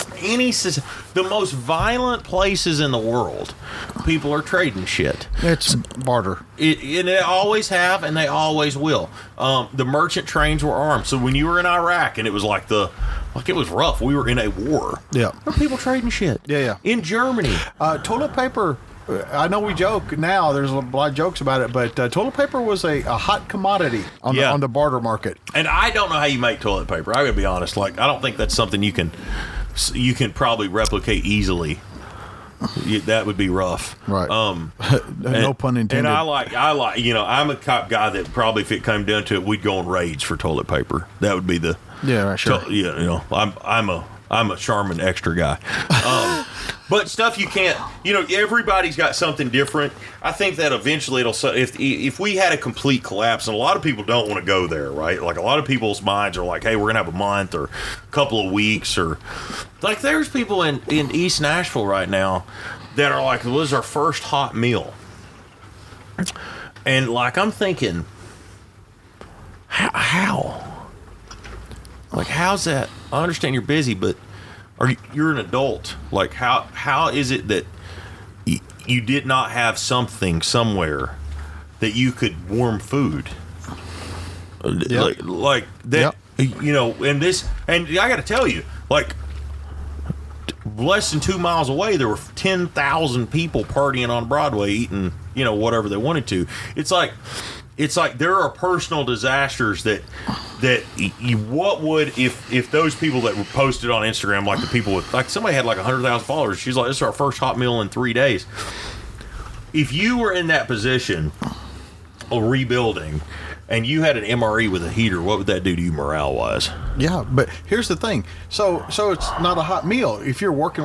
The most violent places in the world, people are trading shit. It's barter. And they always have, and they always will. The merchant trains were armed. So when you were in Iraq, and it was like it was rough. We were in a war. Yeah. There were people trading shit. Yeah. In Germany. Toilet paper. I know we joke now. There's a lot of jokes about it, but toilet paper was a hot commodity on the barter market. And I don't know how you make toilet paper. I'm gonna be honest. Like, I don't think that's something you can probably replicate easily. That would be rough. Right. No pun intended. And I like. I'm a cop guy that probably, if it came down to it, we'd go on raids for toilet paper. That would be the. Yeah, sure. I'm a Charmin extra guy. But stuff you can't, everybody's got something different. I think that eventually if we had a complete collapse, and a lot of people don't want to go there, right? Like, a lot of people's minds are like, hey, we're going to have a month or a couple of weeks, or like there's people in East Nashville right now that are like, well, this is our first hot meal. And like, I'm thinking, how? Like, how's that? I understand you're busy, but you're an adult. Like, how is it that you did not have something somewhere that you could warm food? Yep. Like that, and this, and I got to tell you, like, less than 2 miles away, there were 10,000 people partying on Broadway, eating, whatever they wanted to. It's like there are personal disasters that what would if those people that were posted on Instagram, like the people with, like, somebody had like 100,000 followers, she's like, this is our first hot meal in 3 days. If you were in that position of rebuilding and you had an MRE with a heater, what would that do to you morale wise? Yeah, but here's the thing. So it's not a hot meal. If you're working,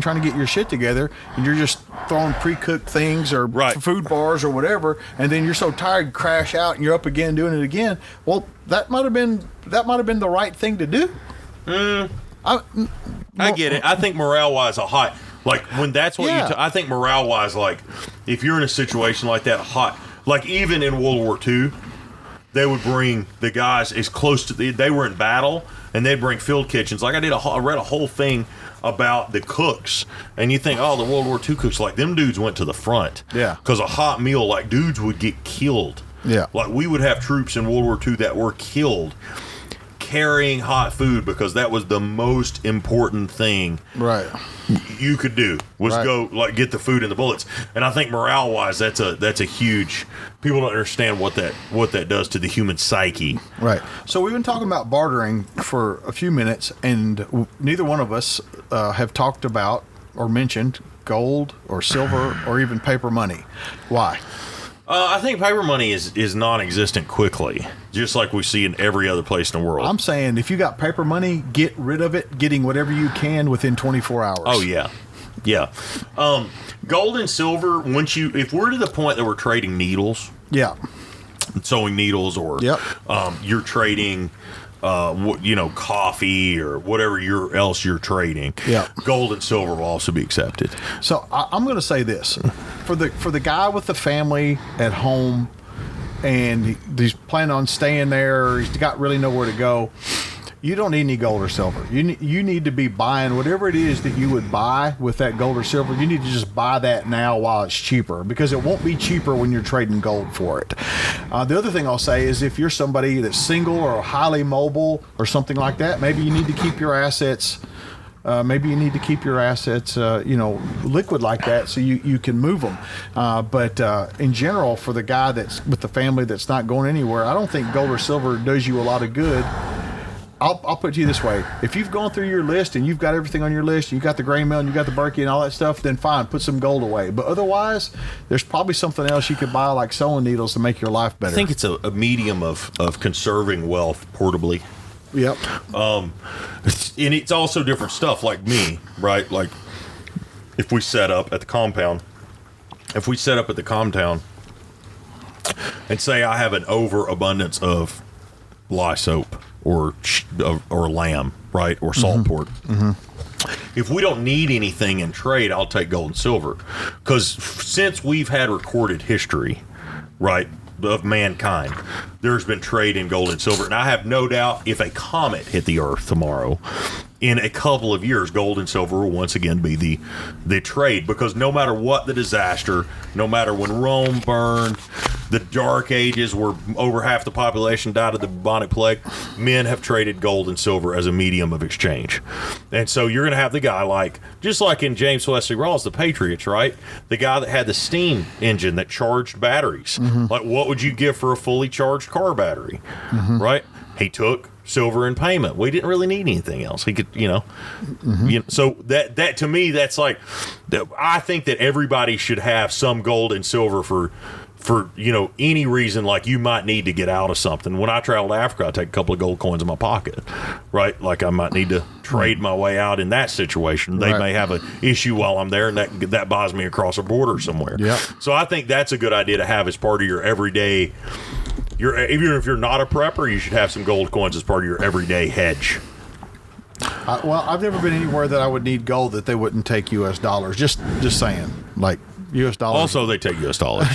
trying to get your shit together, and you're just throwing pre-cooked things or food bars or whatever, and then you're so tired, you crash out, and you're up again doing it again. Well, that might have been the right thing to do. I get it. I think morale wise, when that's what I think morale wise, like, if you're in a situation like that, like even in World War II. They would bring the guys as close to they were in battle, and they'd bring field kitchens. Like, I read a whole thing about the cooks, and you think, oh, the World War II cooks, like, them dudes went to the front. Yeah. Because a hot meal, like, dudes would get killed. Yeah. Like, we would have troops in World War II that were killed carrying hot food because that was the most important thing you could do was go, like, get the food and the bullets. And I think morale wise, that's a huge. People don't understand what that does to the human psyche. Right. So we've been talking about bartering for a few minutes, and neither one of us have talked about or mentioned gold or silver or even paper money. Why? I think paper money is non-existent quickly, just like we see in every other place in the world. I'm saying if you got paper money, get rid of it, getting whatever you can within 24 hours. Oh, yeah. Yeah. Gold and silver, if we're to the point that we're trading needles, sewing needles, or you're trading coffee or whatever else you're trading, gold and silver will also be accepted. So I'm going to say this for the guy with the family at home, and he's planning on staying there, or he's got really nowhere to go. You don't need any gold or silver. You need to be buying whatever it is that you would buy with that gold or silver. You need to just buy that now while it's cheaper, because it won't be cheaper when you're trading gold for it. The other thing I'll say is, if you're somebody that's single or highly mobile or something like that, maybe you need to keep your assets. Liquid like that, so you can move them. But in general, for the guy that's with the family that's not going anywhere, I don't think gold or silver does you a lot of good. I'll put it to you this way: if you've gone through your list and you've got everything on your list, you got the grain mill and you got the Berkey and all that stuff, then fine, put some gold away. But otherwise, there's probably something else you could buy, like sewing needles, to make your life better. I think it's a medium of conserving wealth portably. Yep. And it's also different stuff, like me, right? Like, if we set up at the compound, and say I have an overabundance of lye soap or lamb, right, or salt pork. If we don't need anything in trade, I'll take gold and silver, because since we've had recorded history, right, of mankind, there's been trade in gold and silver, and I have no doubt if a comet hit the Earth tomorrow, in a couple of years, gold and silver will once again be the trade, because no matter what the disaster, no matter when Rome burned, the Dark Ages where over half the population died of the bubonic plague, men have traded gold and silver as a medium of exchange. And so you're going to have the guy just like in James Wesley Rawls, the Patriots, right? The guy that had the steam engine that charged batteries. Like, what would you give for a fully charged car battery, right? He took silver in payment. We didn't really need anything else. He could, so that to me, that's like, I think that everybody should have some gold and silver for any reason, like you might need to get out of something. When I travel to Africa, I take a couple of gold coins in my pocket, right? Like I might need to trade my way out in that situation. They may have an issue while I'm there, and that buys me across a border somewhere. Yeah. So I think that's a good idea to have as part of your everyday. Even if you're not a prepper, you should have some gold coins as part of your everyday hedge. Well, I've never been anywhere that I would need gold that they wouldn't take U.S. dollars. Just saying, like U.S. dollars. Also, they take U.S. dollars.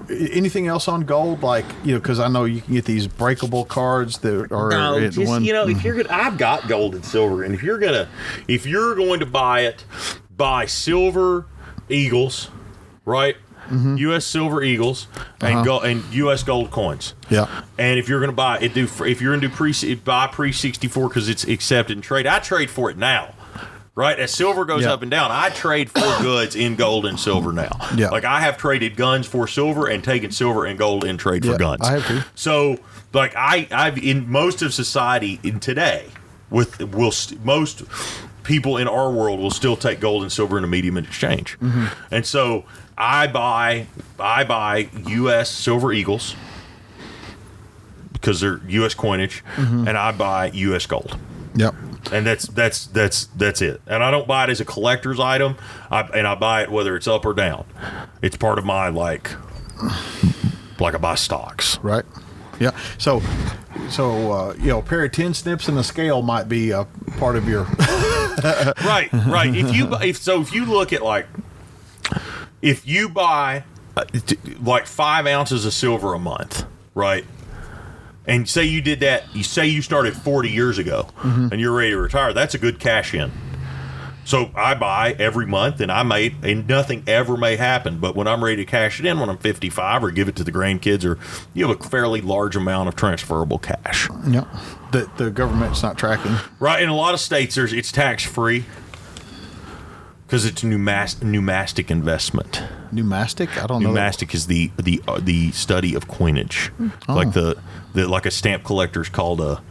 Anything else on gold? Like, because I know you can get these breakable cards that are. No, if you're gonna, I've got gold and silver, and if you're going to buy it, buy silver Eagles, right? U.S. silver Eagles and and U.S. gold coins. Yeah. And if you're going to buy it, if you're going to buy pre-64 because it's accepted in trade. I trade for it now. Right, as silver goes up and down, I trade for goods in gold and silver now. Yeah. Like I have traded guns for silver and taken silver and gold in trade for guns. I have too. So, like I've in most of society in today, most people in our world will still take gold and silver in a medium in exchange. And so I buy U.S. silver Eagles because they're U.S. coinage, and I buy U.S. gold. Yep. And that's it. And I don't buy it as a collector's item. I buy it whether it's up or down. It's part of my like I buy stocks. Right. Yeah. So a pair of tin snips and a scale might be a part of your. Right. If you look at if you buy 5 ounces of silver a month, right? And say you did that, you started 40 years ago and you're ready to retire, that's a good cash in. So I buy every month and nothing ever may happen. But when I'm ready to cash it in when I'm 55 or give it to the grandkids, or you have a fairly large amount of transferable cash. Yeah. That the government's not tracking. Right. In a lot of states, it's tax free because it's numismatic investment. Numismatic? I don't know. Numismatic is the study of coinage, like like a stamp collector's called a.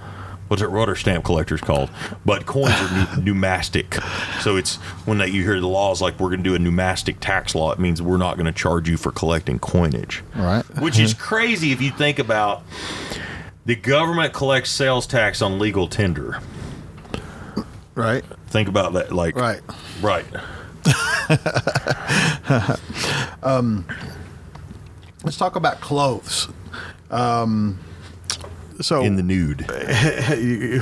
What are stamp collectors called? But coins are numismatic. So it's when you hear the laws like we're going to do a numismatic tax law, it means we're not going to charge you for collecting coinage. Right. Which is crazy if you think about the government collects sales tax on legal tender. Right. Think about that. Right. Let's talk about clothes. So in the nude.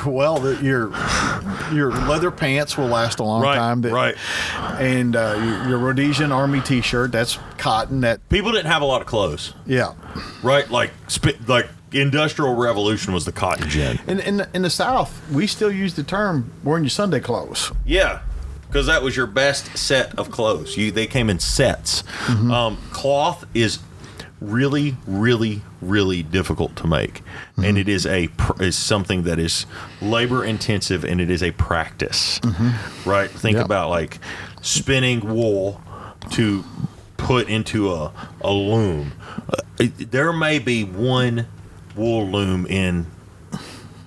Well, your leather pants will last a long time. Right. And your Rhodesian Army T-shirt, that's cotton. That people didn't have a lot of clothes. Yeah. Right. Like Industrial Revolution was the cotton gin. In the South, we still use the term wearing your Sunday clothes. Yeah. Because that was your best set of clothes. They came in sets. Cloth is really, really, really difficult to make, and it is something that is labor intensive, and it is a practice. Right? Think about spinning wool to put into a loom. there may be one wool loom in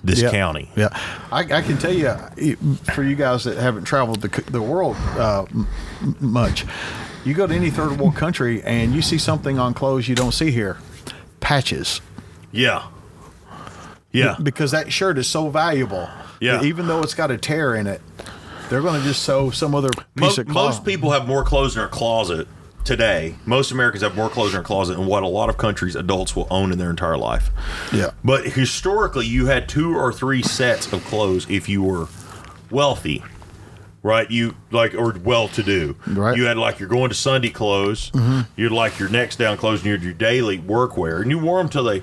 this county. Yeah, I can tell you, for you guys that haven't traveled the world much, you go to any third world country and you see something on clothes you don't see here, patches. Yeah. Yeah. Because that shirt is so valuable. Yeah. That even though it's got a tear in it, they're going to just sew some other piece of cloth. Most people have more clothes in their closet today. Most Americans have more clothes in their closet than what a lot of countries adults will own in their entire life. Yeah. But historically, you had 2 or 3 sets of clothes if you were wealthy, right? You or well-to-do. Right. You had like your going to Sunday clothes. You'd like your next down clothes, and you had your daily workwear, and you wore them till they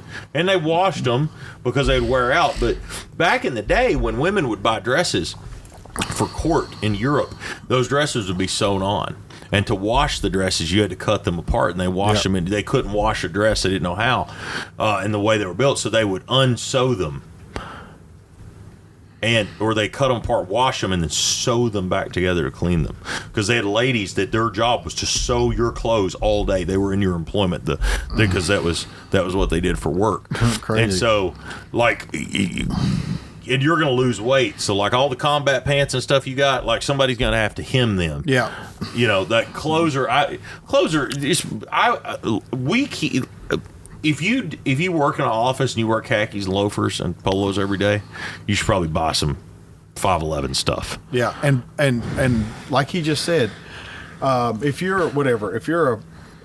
washed them because they'd wear out. But back in the day, when women would buy dresses for court in Europe, those dresses would be sewn on. And to wash the dresses, you had to cut them apart, and they washed them. And they couldn't wash a dress; they didn't know how, in the way they were built. So they would unsew them, or they cut them apart, wash them, and then sew them back together to clean them. Because they had ladies that their job was to sew your clothes all day. They were in your employment because that was what they did for work. Crazy. And so, and you're going to lose weight. So, like all the combat pants and stuff you got, like somebody's going to have to hem them. Yeah. That clothes are. If you work in an office and you wear khakis, loafers, and polos every day, you should probably buy some 511 stuff. Yeah, and like he just said, if you're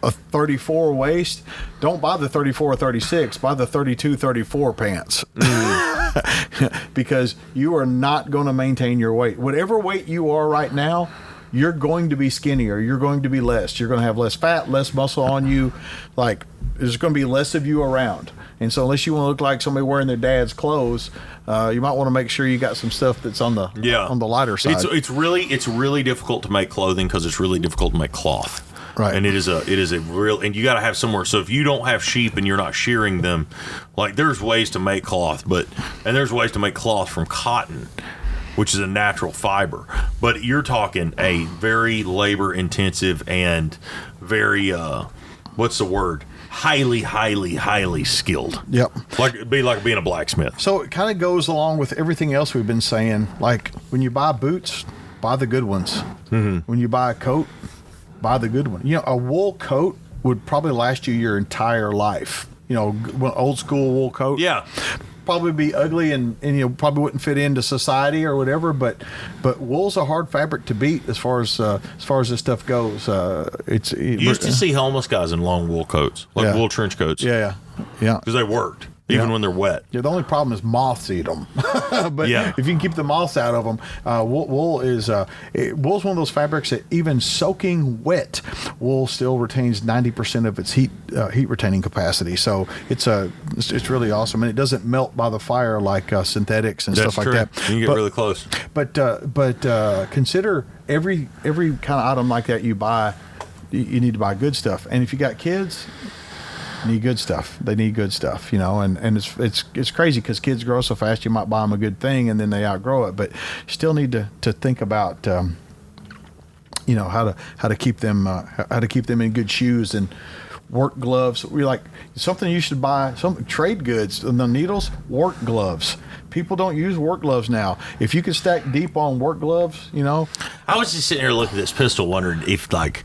a 34 waist, don't buy the 34 or 36, buy the 32, 34 pants. Because you are not going to maintain your weight. Whatever weight you are right now, you're going to be skinnier. You're going to be less. You're going to have less fat, less muscle on you. Like, there's going to be less of you around. And so unless you want to look like somebody wearing their dad's clothes, you might want to make sure you got some stuff that's on the lighter side. It's really difficult to make clothing because it's really difficult to make cloth. Right. And it is a real, and you got to have somewhere. So if you don't have sheep and you're not shearing them, like there's ways to make cloth, and there's ways to make cloth from cotton, which is a natural fiber. But you're talking a very labor intensive and very, what's the word? Highly, highly, highly skilled. Yep. It'd be like being a blacksmith. So it kind of goes along with everything else we've been saying. Like when you buy boots, buy the good ones. Mm-hmm. When you buy a coat, buy the good one. A wool coat would probably last you your entire life. Old school wool coat. Yeah. Probably be ugly and probably wouldn't fit into society or whatever, but wool's a hard fabric to beat as far as this stuff goes. You used to see homeless guys in long wool coats, wool trench coats. Yeah. Because they worked. Even when they're wet. Yeah, the only problem is moths eat them. But if you can keep the moths out of them, wool is wool's one of those fabrics that even soaking wet, wool still retains 90% of its heat retaining capacity. So it's really awesome, and it doesn't melt by the fire like synthetics and stuff like that. You can get really close. But consider every kind of item like that you buy, you need to buy good stuff. And if you got kids, need good stuff. They need good stuff, and it's crazy because kids grow so fast. You might buy them a good thing and then they outgrow it, but you still need to think about how to keep them in good shoes and work gloves. We're like something you should buy. Some trade goods and the needles, work gloves. People don't use work gloves now. If you could stack deep on work gloves, I was just sitting here looking at this pistol, wondering if like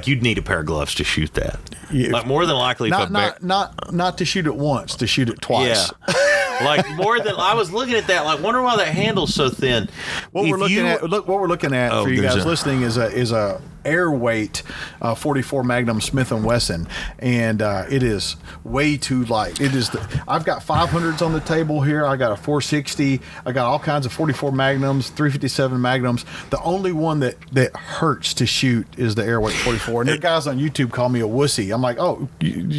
you'd need a pair of gloves to shoot that. Yeah, more than likely, not to shoot it once, to shoot it twice. Yeah, more than I was looking at that. Wonder why that handle's so thin. What we're looking at for you guys listening is a airweight 44 Magnum Smith & Wesson, and it is way too light. I've got 500s on the table here. I got a 460. I got all kinds of 44 Magnums, 357 Magnums. The only one that hurts to shoot is the airweight 44. And the guys on YouTube call me a wussy. I'm like, oh,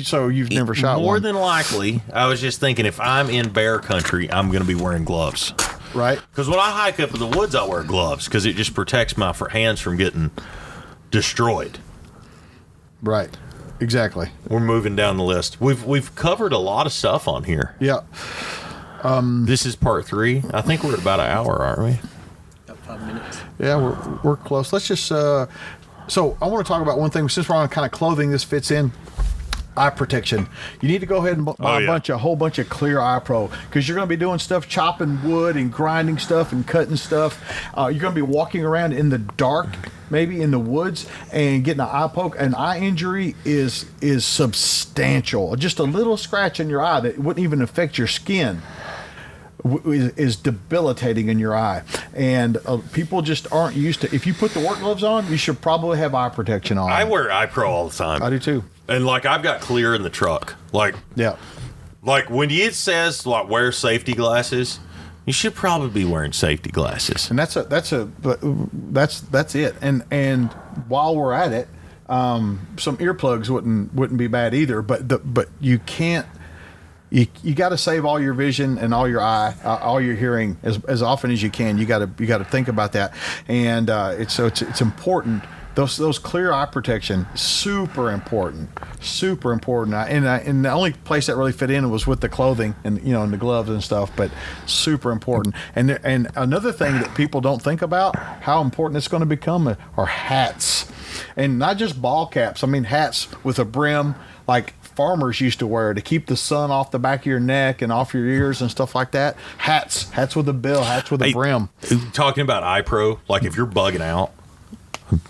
so you've never shot one? More than likely, I was just thinking if I'm in bear country, I'm going to be wearing gloves. Right. Because when I hike up in the woods, I wear gloves because it just protects my hands from getting destroyed. Right. Exactly. We're moving down the list. We've covered a lot of stuff on here. Yeah. This is part 3. I think we're at about an hour, aren't we? About 5 minutes. Yeah, we're close. Let's just so I want to talk about one thing since we're on kind of clothing. This fits in. eye protection. You need to go ahead and buy a whole bunch of Clear Eye Pro, because you're going to be doing stuff, chopping wood and grinding stuff and cutting stuff. You're going to be walking around in the dark, maybe in the woods, and getting an eye poke. An eye injury is substantial. Just a little scratch in your eye that wouldn't even affect your skin is debilitating in your eye, and people just aren't used to. If you put the work gloves on, you should probably have eye protection on. I wear eye pro all the time. I do too. And like, I've got Clear in the truck. Like when it says like wear safety glasses, you should probably be wearing safety glasses. And that's it. And while we're at it, some earplugs wouldn't be bad either. But you can't. You got to save all your vision and all your all your hearing as often as you can. You got to think about that, and it's important. Those Clear eye protection, super important. And the only place that really fit in was with the clothing and and the gloves and stuff. But super important. And another thing that people don't think about, how important it's going to become, are hats, and not just ball caps. I mean hats with a brim, like farmers used to wear to keep the sun off the back of your neck and off your ears and stuff like that. Hats with a bill, hats with a brim. Talking about eye pro, like if you're bugging out,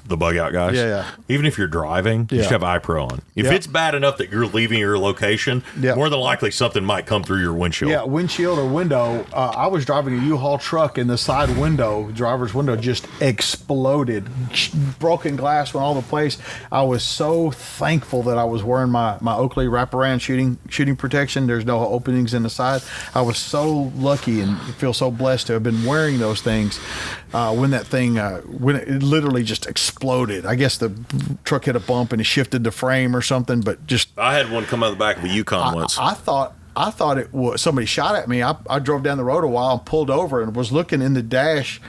the bug out guys. Yeah. Even if you're driving, you should have eye pro on. If it's bad enough that you're leaving your location, more than likely something might come through your windshield. Yeah, windshield or window. I was driving a U-Haul truck, and the side window, driver's window, just exploded. Broken glass went all over the place. I was so thankful that I was wearing my Oakley wraparound shooting protection. There's no openings in the side. I was so lucky and feel so blessed to have been wearing those things when that thing, when it literally just exploded. I guess the truck hit a bump and it shifted the frame or something, but just I had one come out of the back of a Yukon once. I thought it was somebody shot at me. I drove down the road a while and pulled over and was looking in the dash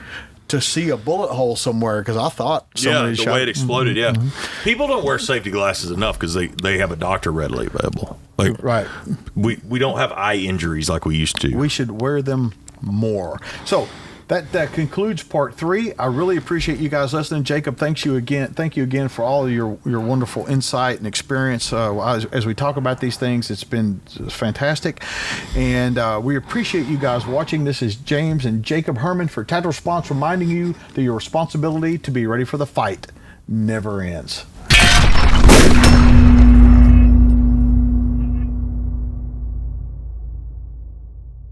to see a bullet hole somewhere, because I thought somebody shot. The way it exploded. People don't wear safety glasses enough because they have a doctor readily available. Like, right. We don't have eye injuries like we used to. We should wear them more. So that concludes part 3. I really appreciate you guys listening. Jacob, thank you again for all of your wonderful insight and experience as we talk about these things. It's fantastic, and we appreciate you guys watching. This is James and Jacob Herman for Tactical Response, reminding you that your responsibility to be ready for the fight never ends.